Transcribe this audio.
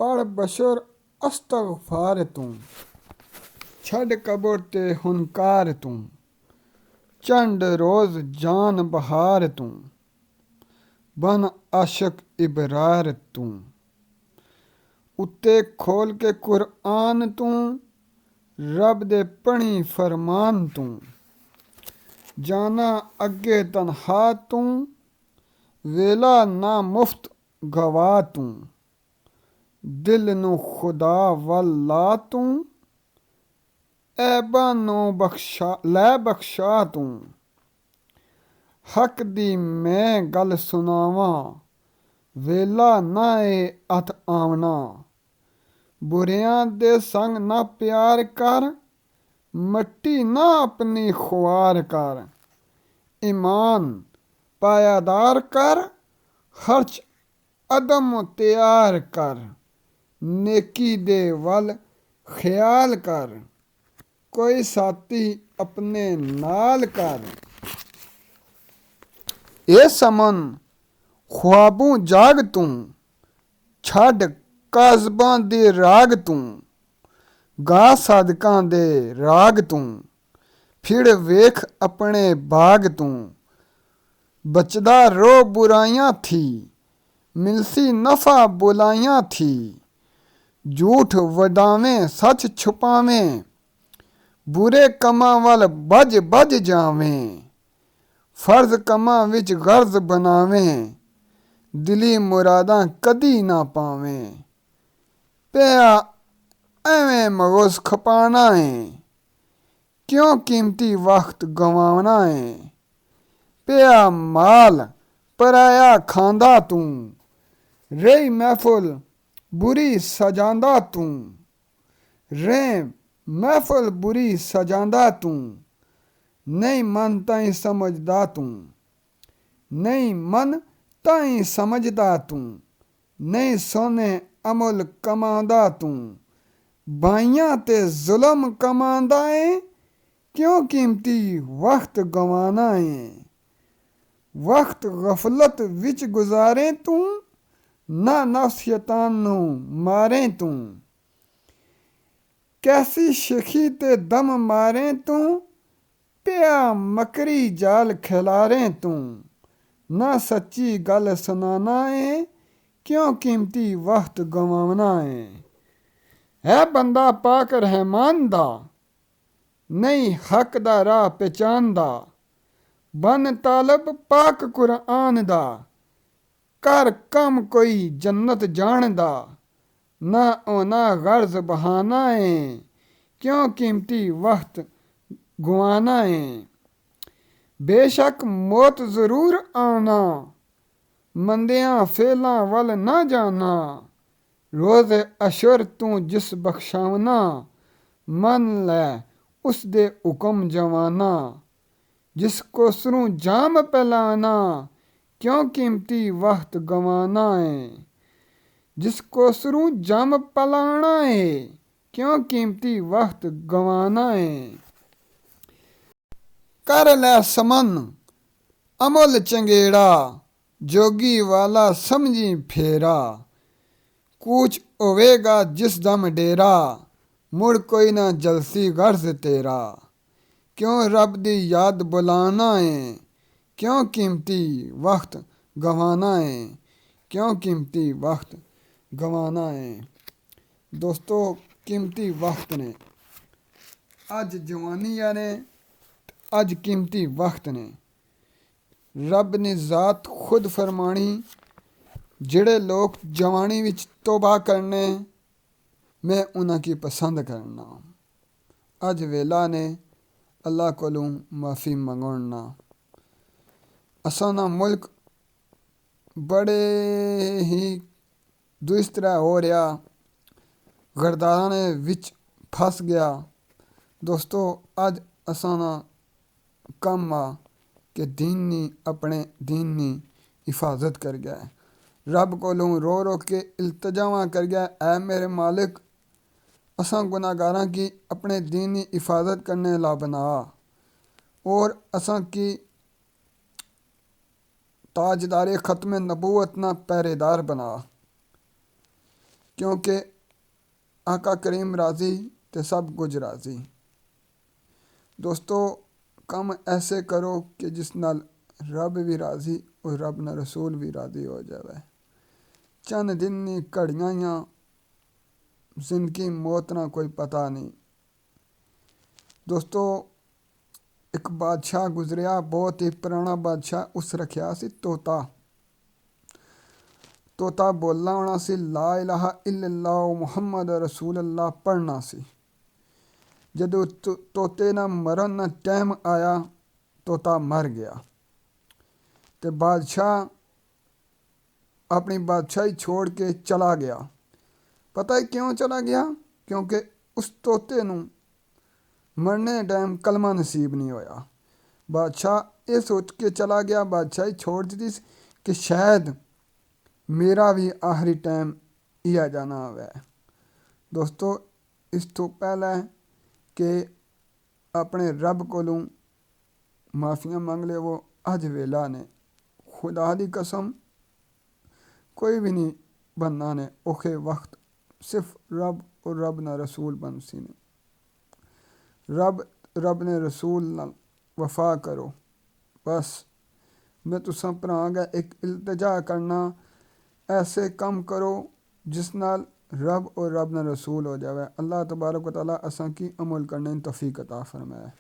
पढ़ बशर अस्तगफार तू, छड़ कबर ते हुनकार तू, चंड रोज जान बहार तू, बन आशक इबरार तू, उत्ते खोल के कुरआन तू, रब दे पढ़ी फरमान तू, जाना अगे तनहा तू, वेला ना मुफ्त गवा तू, दिल नू खुदा वल ला तू, ऐबा नू लै बख्शा तू, हक दी मैं गल सुनावां, वेला ना ए अथ आवना, बुरियां दे संग ना प्यार कर, मट्टी ना अपनी खुआर कर, ईमान पायादार कर, खर्च अदम तैयार कर, नेकी दे वल ख्याल कर, कोई साथी अपने नाल कर। ए समन ख्वाबों जाग तू, छड़ काज़बां दे राग तू, गा सादकां दे राग तू, फिर वेख अपने बाग तू, बचदा रो बुराइयां थी, मिलसी नफा बुलाइयां थी, झूठ वडावें सच छुपावें, बुरे कमां वल बज बज जावें, फर्ज कमां विच गर्ज बनावें, दिली मुरादां कदी ना पावें, पिया एवें मगोस खपाना है, क्यों कीमती वक्त गवाना है, पिया माल पराया खांदा तू, रेही महफिल बुरी सजांदा तू, रें महफिल बुरी सजांदा तू, नहीं मन ताईं समझदा तू, नहीं मन ताईं समझदा तू, नहीं सोने अमुल कमांदा तू, बाइयां ते जुल्म कमांदा है, क्यों कीमती वक्त गवाना है, वक्त गफलत विच गुजारे तू, ना नफ्स शैतान नू मारे तू, कैसी शिखी ते दम मारे तू, पिया मकरी जाल खिलारे तू, ना सच्ची गल सुनाना है, क्यों कीमती वक्त गवाना है बंदा पाक रहमान दा, नहीं हक दा राह पहचानदा, बन तालब पाक कुरआन दा, कर कम कोई जन्नत जानदा, ना ओना गर्ज बहाना है, क्यों कीमती वक्त गुआना है, बेशक मौत जरूर आना, मंदियां फेलां वल ना जाना, रोज़ अशर तू जिस बख्शावना, मन लै उस दे हुक्म जवाना, जिसको सरू जाम पिलाना, क्यों कीमती वक्त गवाना है, जिसको सरू जाम पिलाना है, क्यों कीमती वक्त गवाना है, कर लै समन अमल चंगेड़ा, जोगी वाला समझी फेरा, कूच होवेगा जिस दम डेरा, मुड़ कोई ना जलसी गर्ज तेरा, क्यों रब दी याद बुलाना है, क्यों कीमती वक्त गवाना है, क्यों कीमती वक्त गवाना है। दोस्तों कीमती वक्त ने अज जवानी ने अज कीमती वक्त ने, रब ने जात खुद फरमानी, जिहड़े लोग जवानी विच तौबा करने मैं उन्हां की पसंद करना, अज वेला ने अल्लाह कोलों माफ़ी मंगना। असां दा मुल्क बड़े ही दुइस तरह हो रहा, गरदारां ने विच फस गया। दोस्तों अज असां दा कम आ कि दीन अपने दीन की हिफाजत कर गया है, रब कोलों रो रो के इल्तजावां कर गया, ऐ मेरे मालिक असां गुनाहगारां की अपने दीन की हिफाजत करने ला बना, और असां की ताजदारे ख़त्म नबूवत ना पहरेदार बना। क्योंकि आका करीम राज़ी ते सब कुछ राज़ी। दोस्तों काम ऐसे करो कि जिस नाल रब भी राज़ी और रब ना रसूल भी राज़ी हो जाए। चंद दिन दी घड़ियां जिंदगी मौत ना कोई पता नहीं। दोस्तों एक बादशाह गुजरिया, बहुत ही पुराना बादशाह। उस रखिया सी तोता। तोता बोलना होना सी ला इलाहा इल्लल्लाह मुहम्मद रसूलुल्लाह पढ़ना सी। जदों तोते ना मरन ना टाइम आया, तोता मर गया। ते बादशाह अपनी बादशाही छोड़ के चला गया। पता है क्यों चला गया? क्योंकि उस तोते नू मरने टाइम कलमा नसीब नहीं होया। बादशाह ये सोच के चला गया, बादशाही छोड़ दी कि शायद मेरा भी आखिरी टाइम इया जाना है। दोस्तों इस तो पहले कि अपने रब कोलों माफियां मंग ले, वो अज वेला ने। खुदा दी कसम कोई भी नहीं बनना ने औखे वक्त, सिर्फ रब और रब ना रसूल बन सी ने। रब ने रसूल नाल वफा करो। बस मैं तुसा भरा गै एक इल्तजा करना, ऐसे कम करो जिस नाल रब और रब ना रसूल हो जाए। अल्लाह तबारक व तआला असां की अमल करने तौफीक अता फरमाए।